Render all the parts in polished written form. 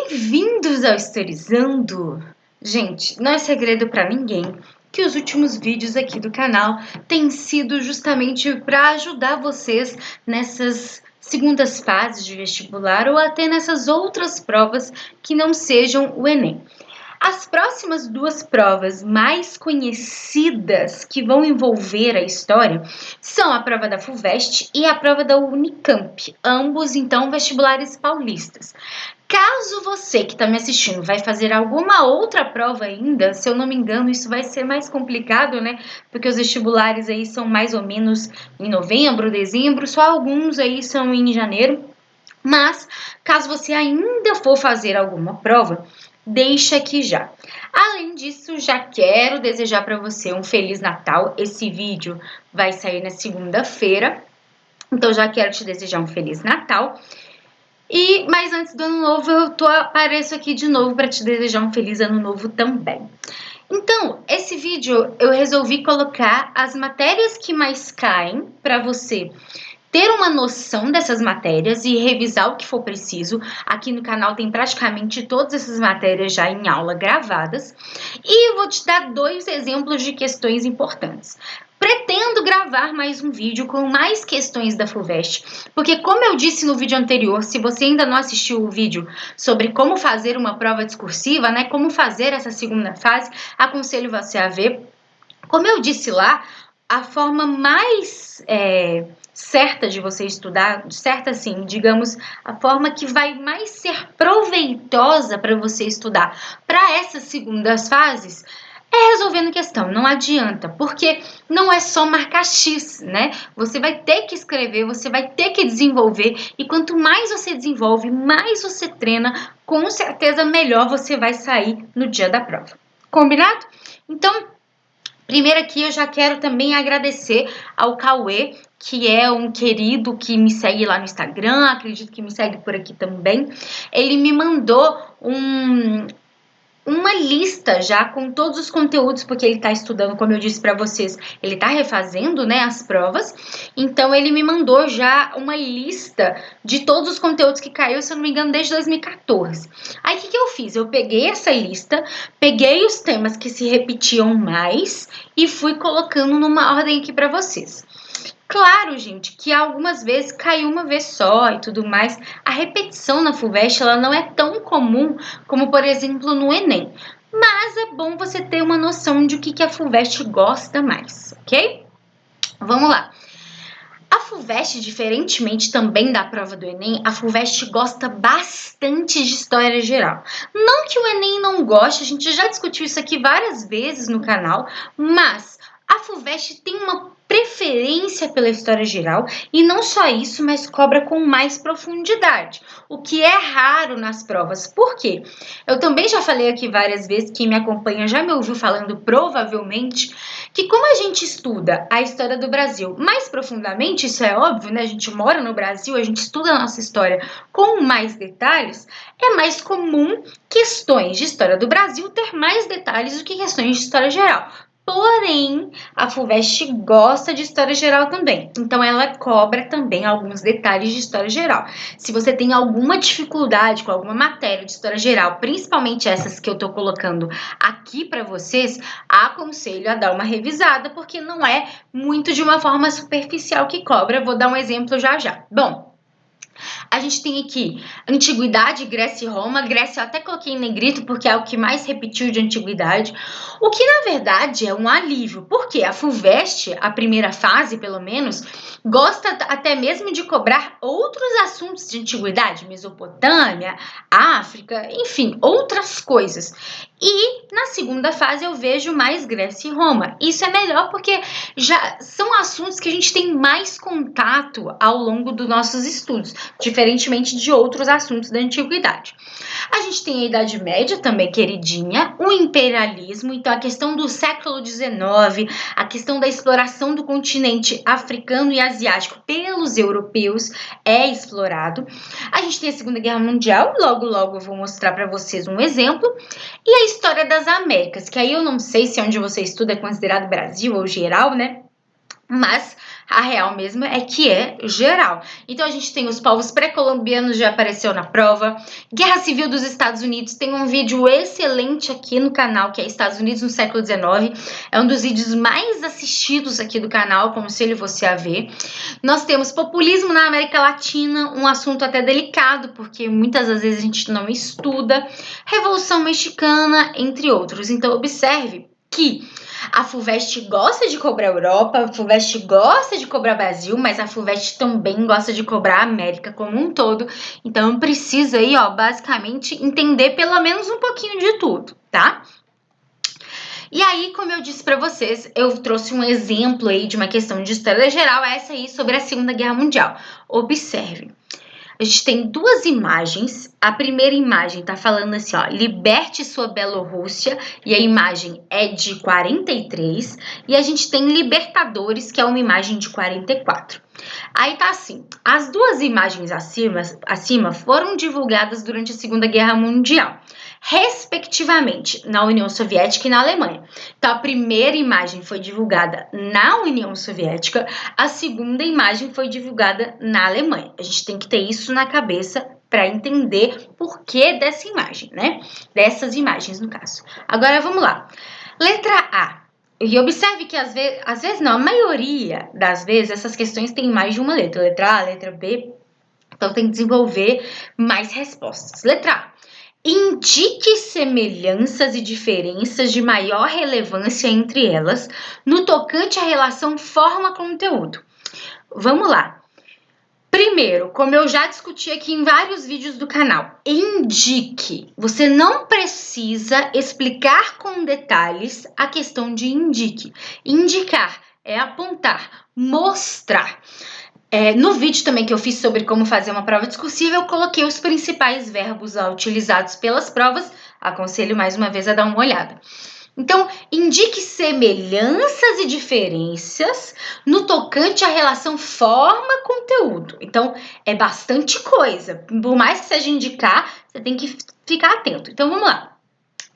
Bem-vindos ao Historizando! Gente, não é segredo para ninguém que os últimos vídeos aqui do canal têm sido justamente para ajudar vocês nessas segundas fases de vestibular ou até nessas outras provas que não sejam o Enem. As próximas duas provas mais conhecidas que vão envolver a história são a prova da FUVEST e a prova da Unicamp, ambos então vestibulares paulistas. Caso você que está me assistindo vai fazer alguma outra prova ainda, se eu não me engano, isso vai ser mais complicado, né? Porque os vestibulares aí são mais ou menos em novembro, dezembro, só alguns aí são em janeiro. Mas, caso você ainda for fazer alguma prova, deixa aqui já. Além disso, já quero desejar para você um Feliz Natal. Esse vídeo vai sair na segunda-feira, então já quero te desejar um Feliz Natal. Mas antes do ano novo, apareço aqui de novo para te desejar um feliz ano novo também. Então, esse vídeo eu resolvi colocar as matérias que mais caem para você ter uma noção dessas matérias e revisar o que for preciso. Aqui no canal tem praticamente todas essas matérias já em aula gravadas. E eu vou te dar dois exemplos de questões importantes. Pretendo gravar mais um vídeo com mais questões da FUVEST, porque como eu disse no vídeo anterior, se você ainda não assistiu o vídeo sobre como fazer uma prova discursiva, né, como fazer essa segunda fase, aconselho você a ver. Como eu disse lá, a forma mais certa de você estudar, certa assim, digamos, a forma que vai mais ser proveitosa para você estudar para essas segundas fases é resolvendo questão, não adianta, porque não é só marcar X, né? Você vai ter que escrever, você vai ter que desenvolver, e quanto mais você desenvolve, mais você treina, com certeza melhor você vai sair no dia da prova. Combinado? Então, primeiro aqui eu já quero também agradecer ao Cauê, que é um querido que me segue lá no Instagram, acredito que me segue por aqui também. Ele me mandou uma lista já com todos os conteúdos, porque ele está estudando, como eu disse para vocês, ele está refazendo, né, as provas. Então ele me mandou já uma lista de todos os conteúdos que caiu, se eu não me engano, desde 2014. Aí o que eu fiz? Eu peguei essa lista, peguei os temas que se repetiam mais e fui colocando numa ordem aqui para vocês. Claro, gente, que algumas vezes caiu uma vez só e tudo mais. A repetição na FUVEST ela não é tão comum como, por exemplo, no Enem. Mas é bom você ter uma noção de o que a FUVEST gosta mais, ok? Vamos lá. A FUVEST, diferentemente também da prova do Enem, a FUVEST gosta bastante de história geral. Não que o Enem não goste, a gente já discutiu isso aqui várias vezes no canal, mas a FUVEST tem uma preferência pela história geral e não só isso, mas cobra com mais profundidade, o que é raro nas provas. Por quê? Eu também já falei aqui várias vezes, quem me acompanha já me ouviu falando provavelmente, que como a gente estuda a história do Brasil mais profundamente, isso é óbvio, né? A gente mora no Brasil, a gente estuda a nossa história com mais detalhes, é mais comum questões de história do Brasil ter mais detalhes do que questões de história geral. Porém, a FUVEST gosta de história geral também, então ela cobra também alguns detalhes de história geral. Se você tem alguma dificuldade com alguma matéria de história geral, principalmente essas que eu tô colocando aqui para vocês, aconselho a dar uma revisada, porque não é muito de uma forma superficial que cobra. Vou dar um exemplo já já. Bom, a gente tem aqui Antiguidade, Grécia e Roma. Grécia eu até coloquei em negrito porque é o que mais repetiu de Antiguidade. O que, na verdade, é um alívio. Porque a FUVEST, a primeira fase, pelo menos, gosta até mesmo de cobrar outros assuntos de Antiguidade. Mesopotâmia, África, enfim, outras coisas. E na segunda fase eu vejo mais Grécia e Roma. Isso é melhor porque já são assuntos que a gente tem mais contato ao longo dos nossos estudos, diferentemente de outros assuntos da antiguidade. A gente tem a Idade Média também, queridinha, o imperialismo, então a questão do século XIX, a questão da exploração do continente africano e asiático pelos europeus é explorado. A gente tem a Segunda Guerra Mundial, logo eu vou mostrar para vocês um exemplo, e a história das Américas, que aí eu não sei se onde você estuda é considerado Brasil ou geral, né? Mas A real mesmo é que é geral. Então a gente tem os povos pré-colombianos, já apareceu na prova. Guerra Civil dos Estados Unidos, tem um vídeo excelente aqui no canal, que é Estados Unidos no século XIX. É um dos vídeos mais assistidos aqui do canal, aconselho você a ver. Nós temos populismo na América Latina, um assunto até delicado, porque muitas das vezes a gente não estuda. Revolução Mexicana, entre outros. Então observe que a FUVEST gosta de cobrar Europa, a FUVEST gosta de cobrar Brasil, mas a FUVEST também gosta de cobrar a América como um todo. Então precisa aí, ó, basicamente entender pelo menos um pouquinho de tudo, tá? E aí, como eu disse para vocês, eu trouxe um exemplo aí de uma questão de história geral, essa aí sobre a Segunda Guerra Mundial. Observe. A gente tem duas imagens. A primeira imagem tá falando assim, ó, liberte sua Bielorrússia, e a imagem é de 43, e a gente tem Libertadores, que é uma imagem de 44. Aí tá assim, as duas imagens acima foram divulgadas durante a Segunda Guerra Mundial, respectivamente na União Soviética e na Alemanha. Então a primeira imagem foi divulgada na União Soviética, a segunda imagem foi divulgada na Alemanha. A gente tem que ter isso na cabeça para entender por que dessa imagem, né? Dessas imagens, no caso. Agora vamos lá. Letra A. E observe que às vezes não, a maioria das vezes essas questões têm mais de uma letra. Letra A, letra B. Então tem que desenvolver mais respostas. Letra A. Indique semelhanças e diferenças de maior relevância entre elas no tocante à relação forma-conteúdo. Vamos lá. Primeiro, como eu já discuti aqui em vários vídeos do canal, indique. Você não precisa explicar com detalhes a questão de indique. Indicar é apontar, mostrar. No vídeo também que eu fiz sobre como fazer uma prova discursiva, eu coloquei os principais verbos utilizados pelas provas. Aconselho mais uma vez a dar uma olhada. Então, indique semelhanças e diferenças no tocante à relação forma-conteúdo. Então, é bastante coisa. Por mais que seja indicar, você tem que ficar atento. Então, vamos lá.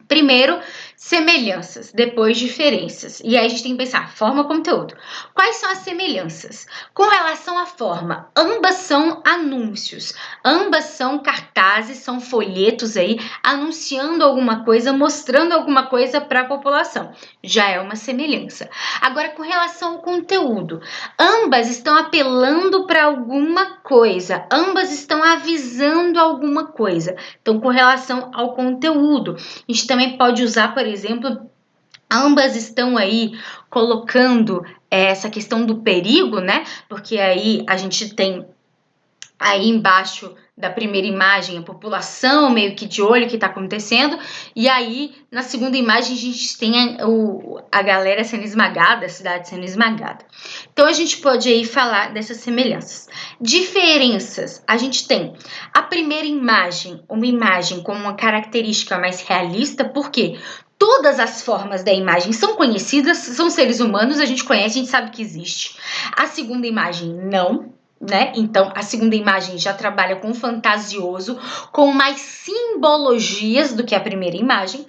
Primeiro, semelhanças, depois diferenças. E aí a gente tem que pensar, forma, conteúdo. Quais são as semelhanças? Com relação à forma, ambas são anúncios, ambas são cartazes, são folhetos aí, anunciando alguma coisa, mostrando alguma coisa para a população. Já é uma semelhança. Agora, com relação ao conteúdo, ambas estão apelando para alguma coisa, ambas estão avisando alguma coisa. Então, com relação ao conteúdo, a gente também pode usar, por exemplo, ambas estão aí colocando essa questão do perigo, né? Porque aí a gente tem aí embaixo da primeira imagem a população meio que de olho o que está acontecendo, e aí na segunda imagem a gente tem a galera sendo esmagada, a cidade sendo esmagada. Então a gente pode aí falar dessas semelhanças. Diferenças, a gente tem a primeira imagem, uma imagem com uma característica mais realista, porque todas as formas da imagem são conhecidas, são seres humanos, a gente conhece, a gente sabe que existe. A segunda imagem não, né? Então, a segunda imagem já trabalha com fantasioso, com mais simbologias do que a primeira imagem.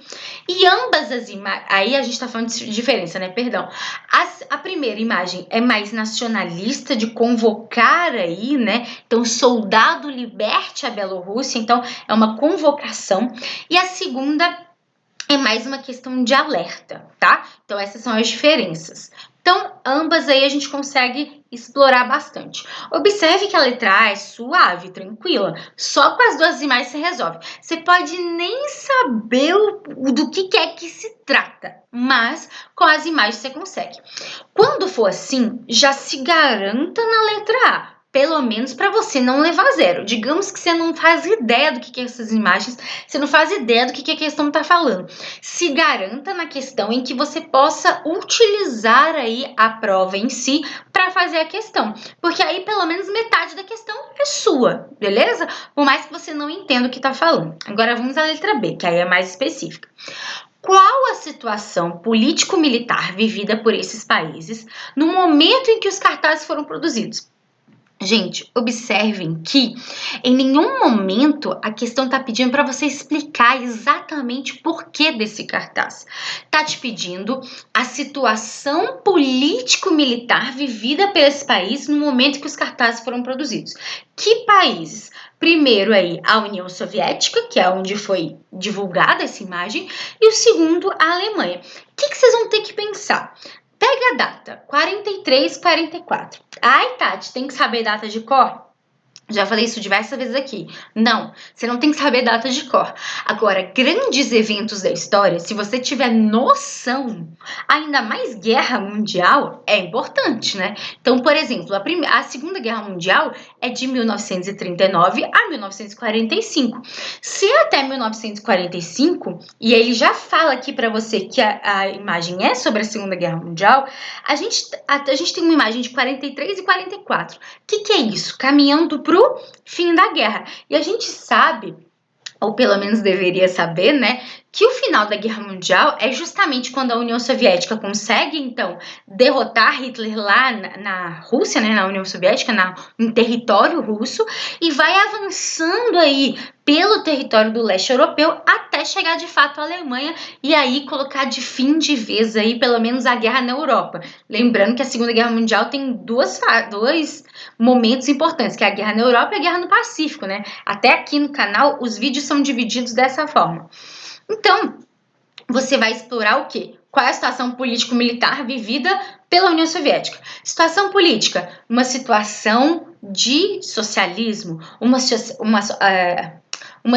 E ambas as imagens... Aí a gente tá falando de diferença, né? Perdão. A primeira imagem é mais nacionalista, de convocar aí, né? Então, soldado liberte a Bielorrússia. Então, é uma convocação. E a segunda é mais uma questão de alerta, tá? Então, essas são as diferenças. Então, ambas aí a gente consegue explorar bastante. Observe que a letra A é suave, tranquila. Só com as duas imagens você resolve. Você pode nem saber do que é que se trata, mas com as imagens você consegue. Quando for assim, já se garanta na letra A. Pelo menos para você não levar zero. Digamos que você não faz ideia do que é essas imagens, você não faz ideia do que a questão está falando. Se garanta na questão em que você possa utilizar aí a prova em si para fazer a questão. Porque aí pelo menos metade da questão é sua, beleza? Por mais que você não entenda o que está falando. Agora vamos à letra B, que aí é mais específica. Qual a situação político-militar vivida por esses países no momento em que os cartazes foram produzidos? Gente, observem que em nenhum momento a questão está pedindo para você explicar exatamente por que desse cartaz. Está te pedindo a situação político-militar vivida por esse país no momento que os cartazes foram produzidos. Que países? Primeiro aí a União Soviética, que é onde foi divulgada essa imagem, e o segundo a Alemanha. O que vocês vão ter que pensar? Pega a data, 43, 44. Ai, Tati, tem que saber data de cor? Já falei isso diversas vezes aqui. Não, você não tem que saber data de cor. Agora, grandes eventos da história, se você tiver noção, ainda mais guerra mundial, é importante, né? Então, por exemplo, a Segunda Guerra Mundial é de 1939 a 1945. Se até 1945, e ele já fala aqui para você que a imagem é sobre a Segunda Guerra Mundial, a gente tem uma imagem de 43 e 44. O que é isso? Caminhando para o fim da guerra. E a gente sabe, ou pelo menos deveria saber, né, que o final da Guerra Mundial é justamente quando a União Soviética consegue, então, derrotar Hitler lá na Rússia, né, na União Soviética, em território russo, e vai avançando aí pelo território do leste europeu até chegar de fato à Alemanha e aí colocar de fim de vez aí pelo menos a guerra na Europa. Lembrando que a Segunda Guerra Mundial tem dois momentos importantes, que é a guerra na Europa e a guerra no Pacífico, né? Até aqui no canal os vídeos são divididos dessa forma. Então, você vai explorar o quê? Qual é a situação político-militar vivida pela União Soviética? Situação política, uma situação de socialismo, uma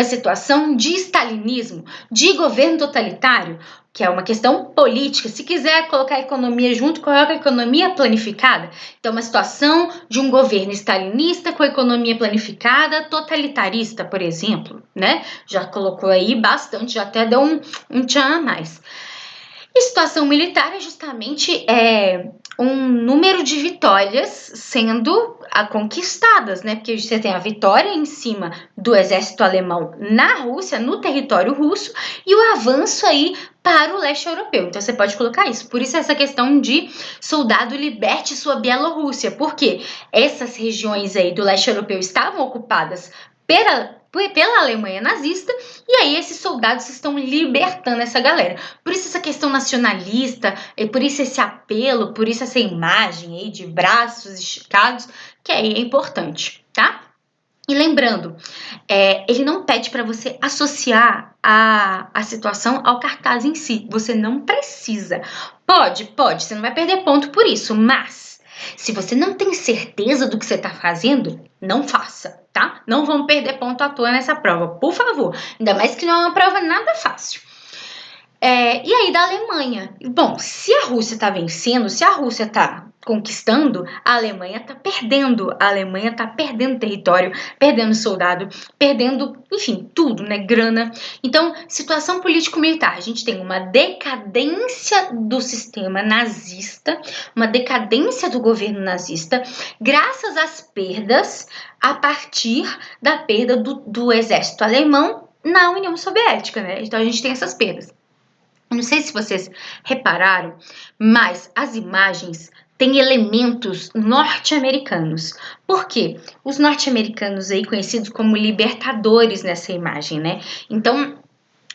situação de stalinismo, de governo totalitário, que é uma questão política. Se quiser colocar a economia junto, coloca a economia planificada. Então, uma situação de um governo stalinista com a economia planificada, totalitarista, por exemplo, né? Já colocou aí bastante, já até deu um tchan a mais. E situação militar é justamente um número de vitórias sendo conquistadas, né? Porque você tem a vitória em cima do exército alemão na Rússia, no território russo, e o avanço aí para o leste europeu. Então você pode colocar isso. Por isso essa questão de soldado liberte sua Bielorrússia, porque essas regiões aí do leste europeu estavam ocupadas pela Alemanha nazista, e aí esses soldados estão libertando essa galera. Por isso essa questão nacionalista, e por isso esse apelo, por isso essa imagem aí de braços esticados, que aí é importante, tá? E lembrando, ele não pede para você associar a situação ao cartaz em si. Você não precisa. Pode, você não vai perder ponto por isso, mas se você não tem certeza do que você está fazendo, não faça, tá? Não vamos perder ponto à toa nessa prova, por favor. Ainda mais que não é uma prova nada fácil. E aí da Alemanha. Bom, se a Rússia está vencendo, se a Rússia está conquistando, a Alemanha está perdendo. A Alemanha está perdendo território, perdendo soldado, perdendo, enfim, tudo, né? Grana. Então, situação político-militar. A gente tem uma decadência do sistema nazista, uma decadência do governo nazista, graças às perdas a partir da perda do exército alemão na União Soviética, né? Então, a gente tem essas perdas. Não sei se vocês repararam, mas as imagens têm elementos norte-americanos. Por quê? Os norte-americanos aí conhecidos como libertadores nessa imagem, né? Então,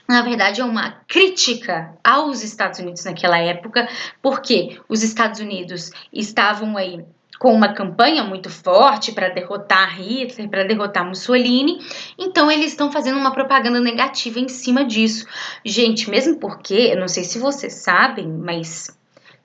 na verdade, é uma crítica aos Estados Unidos naquela época, porque os Estados Unidos estavam aí com uma campanha muito forte para derrotar Hitler, para derrotar Mussolini, então eles estão fazendo uma propaganda negativa em cima disso. Gente, mesmo porque, eu não sei se vocês sabem, mas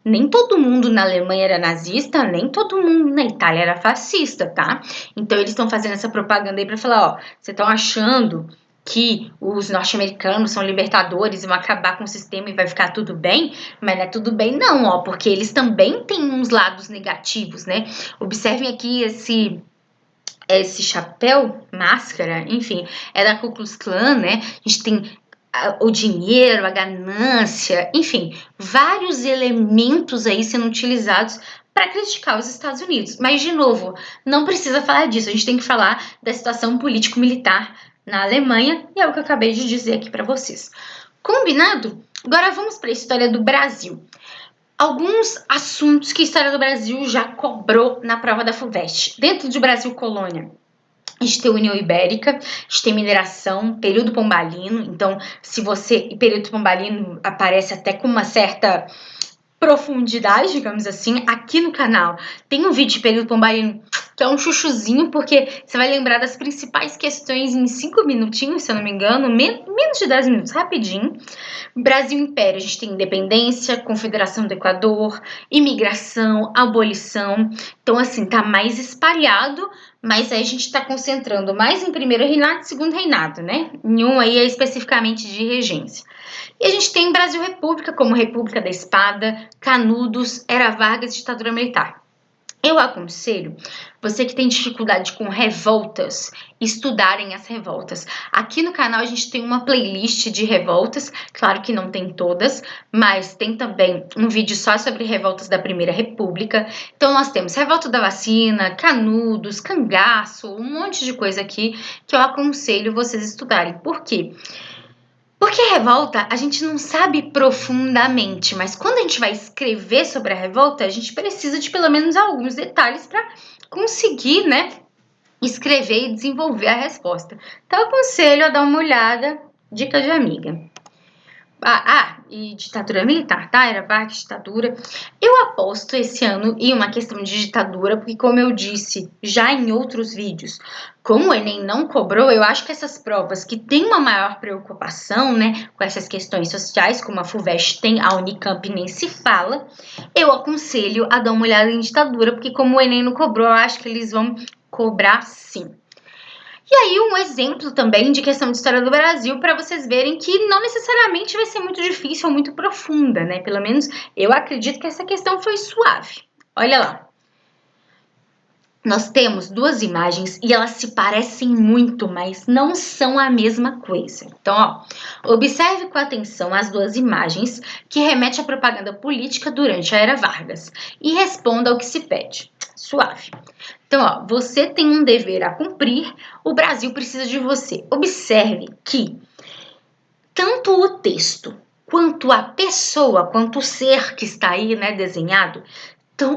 nem todo mundo na Alemanha era nazista, nem todo mundo na Itália era fascista, tá? Então eles estão fazendo essa propaganda aí para falar, ó, vocês estão achando que os norte-americanos são libertadores e vão acabar com o sistema e vai ficar tudo bem, mas não é tudo bem não, ó, porque eles também têm uns lados negativos, né? Observem aqui esse chapéu, máscara, enfim, é da Ku Klux Klan, né? A gente tem o dinheiro, a ganância, enfim, vários elementos aí sendo utilizados para criticar os Estados Unidos. Mas, de novo, não precisa falar disso, a gente tem que falar da situação político-militar na Alemanha, e é o que eu acabei de dizer aqui para vocês. Combinado? Agora vamos para a história do Brasil. Alguns assuntos que a história do Brasil já cobrou na prova da FUVEST. Dentro de Brasil Colônia, a gente tem União Ibérica, a gente tem mineração, período pombalino. Então, se você... período pombalino aparece até com uma certa profundidade, digamos assim, aqui no canal. Tem um vídeo de período pombalino que é um chuchuzinho, porque você vai lembrar das principais questões em 5 minutinhos, se eu não me engano, menos de 10 minutos, rapidinho. Brasil Império, a gente tem independência, confederação do Equador, imigração, abolição. Então, assim, tá mais espalhado, mas aí a gente tá concentrando mais em primeiro reinado e segundo reinado, né? Em um aí é especificamente de regência. E a gente tem Brasil República, como República da Espada, Canudos, Era Vargas e ditadura militar. Eu aconselho você que tem dificuldade com revoltas, estudarem as revoltas. Aqui no canal a gente tem uma playlist de revoltas, claro que não tem todas, mas tem também um vídeo só sobre revoltas da Primeira República. Então nós temos revolta da vacina, Canudos, cangaço, um monte de coisa aqui que eu aconselho vocês estudarem. Por quê? Porque revolta a gente não sabe profundamente, mas quando a gente vai escrever sobre a revolta, a gente precisa de pelo menos alguns detalhes para conseguir, né, escrever e desenvolver a resposta. Então, eu aconselho a dar uma olhada, dica de amiga. E ditadura militar, tá? Era Vargas, ditadura. Eu aposto esse ano em uma questão de ditadura, porque como eu disse já em outros vídeos, como o Enem não cobrou, eu acho que essas provas que têm uma maior preocupação, né, com essas questões sociais, como a FUVEST tem, a Unicamp nem se fala, eu aconselho a dar uma olhada em ditadura, porque como o Enem não cobrou, eu acho que eles vão cobrar sim. E aí, um exemplo também de questão de história do Brasil, para vocês verem que não necessariamente vai ser muito difícil ou muito profunda, né? Pelo menos eu acredito que essa questão foi suave. Olha lá. Nós temos duas imagens e elas se parecem muito, mas não são a mesma coisa. Então, ó, observe com atenção as duas imagens que remetem à propaganda política durante a Era Vargas e responda ao que se pede. Suave. Então, ó, você tem um dever a cumprir, o Brasil precisa de você. Observe que tanto o texto quanto a pessoa, quanto o ser que está aí, né, desenhado,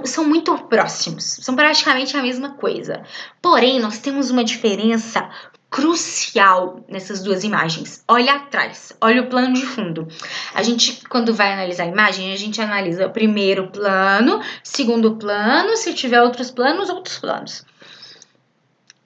são muito próximos, são praticamente a mesma coisa. Porém, nós temos uma diferença crucial nessas duas imagens. Olha atrás, olha o plano de fundo. A gente, quando vai analisar a imagem, a gente analisa o primeiro plano, segundo plano, se tiver outros planos, outros planos.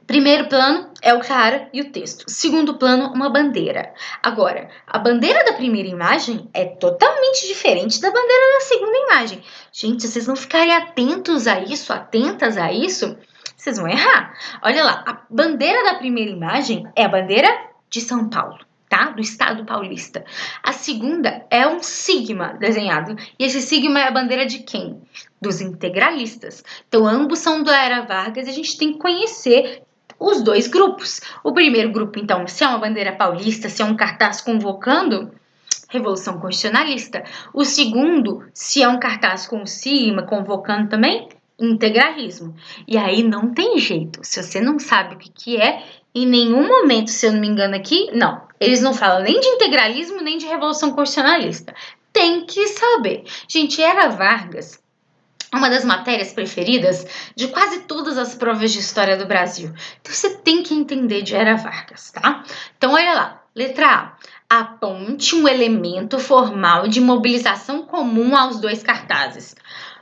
Primeiro plano é o cara e o texto. Segundo plano, uma bandeira. Agora, a bandeira da primeira imagem é totalmente diferente da bandeira da segunda imagem. Gente, se vocês não ficarem atentos a isso, atentas a isso, vocês vão errar. Olha lá, a bandeira da primeira imagem é a bandeira de São Paulo, tá? Do estado paulista. A segunda é um sigma desenhado. E esse sigma é a bandeira de quem? Dos integralistas. Então, ambos são da Era Vargas e a gente tem que conhecer os dois grupos. O primeiro grupo, então, se é uma bandeira paulista, se é um cartaz convocando, Revolução Constitucionalista. O segundo, se é um cartaz com cima, convocando também, integralismo. E aí não tem jeito. Se você não sabe o que é, em nenhum momento, se eu não me engano aqui, não. Eles não falam nem de integralismo, nem de Revolução Constitucionalista. Tem que saber. Gente, Era Vargas uma das matérias preferidas de quase todas as provas de história do Brasil. Então você tem que entender de Era Vargas, tá? Então olha lá, letra A. Aponte um elemento formal de mobilização comum aos dois cartazes.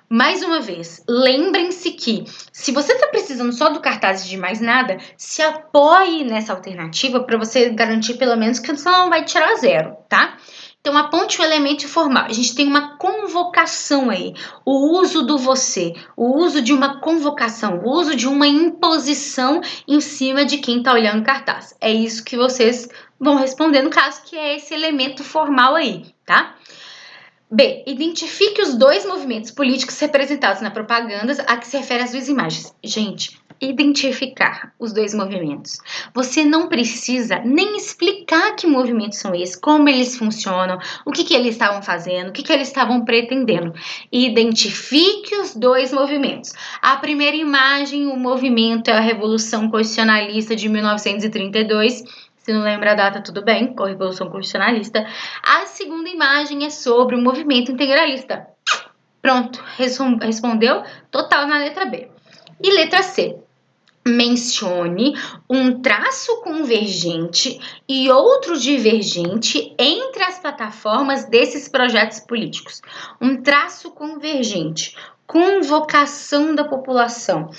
Mais uma vez, lembrem-se que se você está precisando só do cartaz e de mais nada, se apoie nessa alternativa para você garantir pelo menos que você não vai tirar zero, tá? Então, aponte o elemento formal. A gente tem uma convocação aí. O uso do você, o uso de uma convocação, o uso de uma imposição em cima de quem está olhando o cartaz. É isso que vocês vão responder no caso, que é esse elemento formal aí, tá? B. Identifique os dois movimentos políticos representados na propaganda a que se refere as duas imagens. Gente, identificar os dois movimentos. Você não precisa nem explicar que movimentos são esses, como eles funcionam, o que eles estavam fazendo, o que eles estavam pretendendo. Identifique os dois movimentos. A primeira imagem, o movimento é a Revolução Constitucionalista de 1932. Se não lembra a data, tudo bem, com a Revolução Constitucionalista. A segunda imagem é sobre o movimento integralista. Pronto, respondeu total na letra B. E letra C. Mencione um traço convergente e outro divergente entre as plataformas desses projetos políticos. Um traço convergente, convocação da população,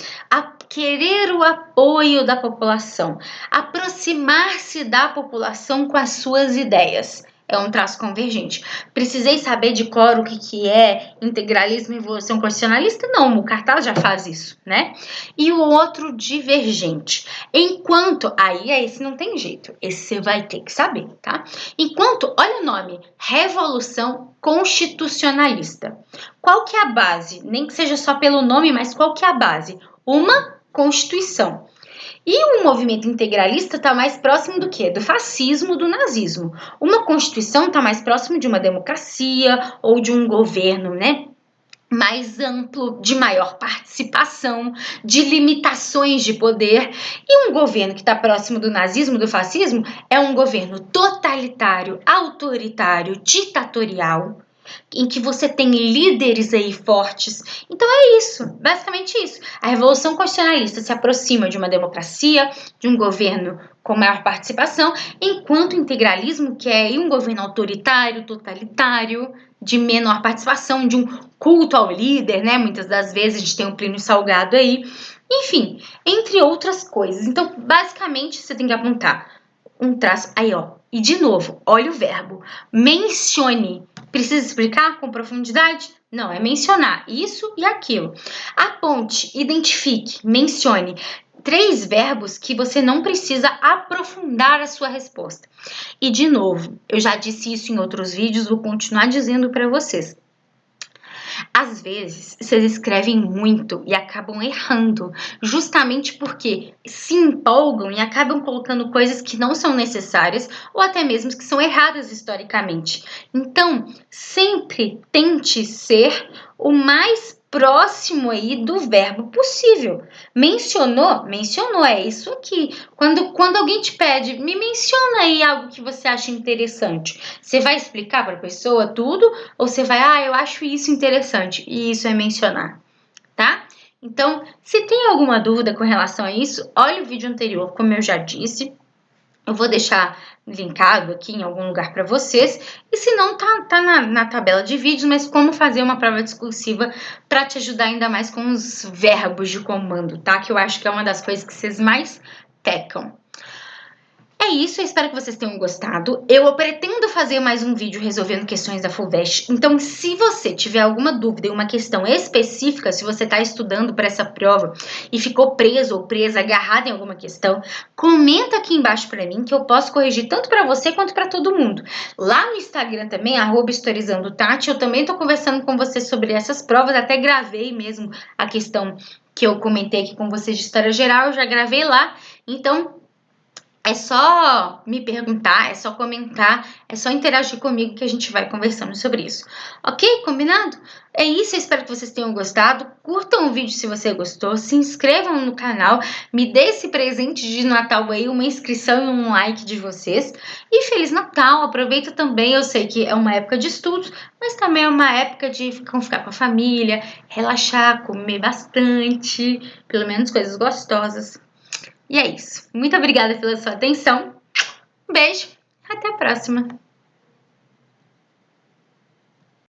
querer o apoio da população, aproximar-se da população com as suas ideias. É um traço convergente. Precisei saber de cor o que é integralismo e evolução constitucionalista? Não, o cartaz já faz isso, né? E o outro divergente. Enquanto, aí esse não tem jeito, esse você vai ter que saber, tá? Enquanto, olha o nome, Revolução Constitucionalista. Qual que é a base? Nem que seja só pelo nome, mas qual que é a base? Uma Constituição. E o movimento integralista está mais próximo do quê? Do fascismo, do nazismo. Uma Constituição está mais próximo de uma democracia ou de um governo, né? Mais amplo, de maior participação, de limitações de poder. E um governo que está próximo do nazismo, do fascismo, é um governo totalitário, autoritário, ditatorial, em que você tem líderes aí fortes. Então é isso, basicamente isso. A Revolução Constitucionalista se aproxima de uma democracia, de um governo com maior participação, enquanto o integralismo quer um governo autoritário, totalitário, de menor participação, de um culto ao líder, né? Muitas das vezes a gente tem um Plínio Salgado aí. Enfim, entre outras coisas. Então, basicamente, você tem que apontar um traço. Aí, ó. E de novo, olha o verbo. Mencione. Precisa explicar com profundidade? Não, é mencionar isso e aquilo. Aponte, identifique, mencione. 3 verbos que você não precisa aprofundar a sua resposta. E de novo, eu já disse isso em outros vídeos, vou continuar dizendo para vocês. Às vezes, vocês escrevem muito e acabam errando, justamente porque se empolgam e acabam colocando coisas que não são necessárias ou até mesmo que são erradas historicamente. Então, sempre tente ser o mais próximo aí do verbo possível. Mencionou? Mencionou, é isso aqui. Quando alguém te pede, me menciona aí algo que você acha interessante. Você vai explicar para a pessoa tudo ou você vai, eu acho isso interessante e isso é mencionar, tá? Então, se tem alguma dúvida com relação a isso, olha o vídeo anterior, como eu já disse. Eu vou deixar linkado aqui em algum lugar para vocês. E se não, tá na tabela de vídeos, mas como fazer uma prova discursiva para te ajudar ainda mais com os verbos de comando, tá? Que eu acho que é uma das coisas que vocês mais pecam. É isso, eu espero que vocês tenham gostado. Eu pretendo fazer mais um vídeo resolvendo questões da FUVEST. Então, se você tiver alguma dúvida em uma questão específica, se você está estudando para essa prova e ficou preso ou presa, agarrado em alguma questão, comenta aqui embaixo para mim que eu posso corrigir tanto para você quanto para todo mundo. Lá no Instagram também, @historizandotati, eu também estou conversando com você sobre essas provas, até gravei mesmo a questão que eu comentei aqui com vocês de História Geral, eu já gravei lá. Então, é só me perguntar, é só comentar, é só interagir comigo que a gente vai conversando sobre isso. Ok? Combinado? É isso, eu espero que vocês tenham gostado. Curtam o vídeo se você gostou, se inscrevam no canal, me dê esse presente de Natal aí, uma inscrição e um like de vocês. E Feliz Natal! Aproveita também, eu sei que é uma época de estudos, mas também é uma época de ficar com a família, relaxar, comer bastante, pelo menos coisas gostosas. E é isso. Muito obrigada pela sua atenção. Um beijo. Até a próxima.